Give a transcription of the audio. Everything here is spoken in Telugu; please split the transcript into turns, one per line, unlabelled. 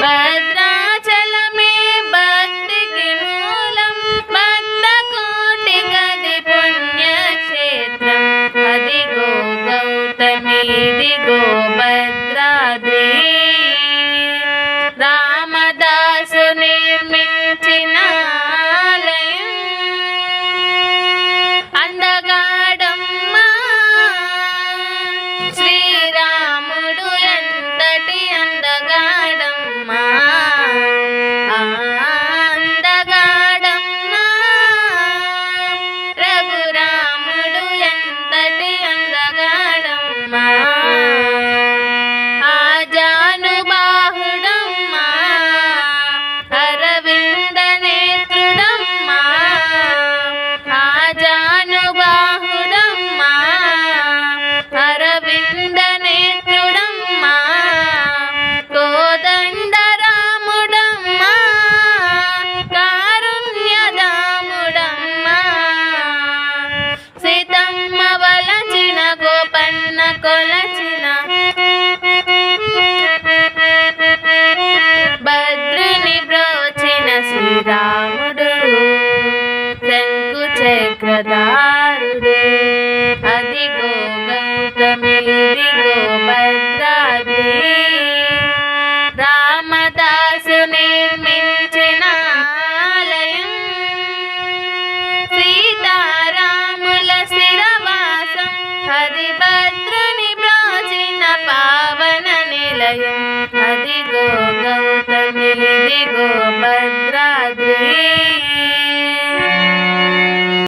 భద్రాచలమే భక్తికి మూలం, భక్త కోటి గది పుణ్యక్షేత్రం. అదిగో గౌతమి ఇదిగో భద్రాద్రి, రామదాసు నిర్మించిన ఆలయం. అందగాడమ్మ శ్రీరాముడు ఎంతటి అందగాడమ్మ, అందగాడమ్మ రఘురాముడు ఎంతటి అందగాడమ్మ. ఆజానుబాహుడమ్మ అరవింద నేత్రుడమ్మ, ఆజానుబాహుడమ్మ అరవింద నేత్రుడమ్మ. కోదండ రాముడమ్మ కారుణ్యదాముడమ్మ, సీతమ్మ వలచిన గోపన్న కొలచిన, భద్రుని బ్రోచిన శ్రీరాముడు శంకు చక్రధారుడు. అదిగో గౌతమి ఇదిగో భద్రాద్రి, రామదాసు నిర్మించిన ఆలయం. సీతారాముల స్థిరవాసం, హరిభద్రుని బ్రోచిన పావన నిలయం. అదిగో గౌతమి ఇదిగో భద్రాద్రి.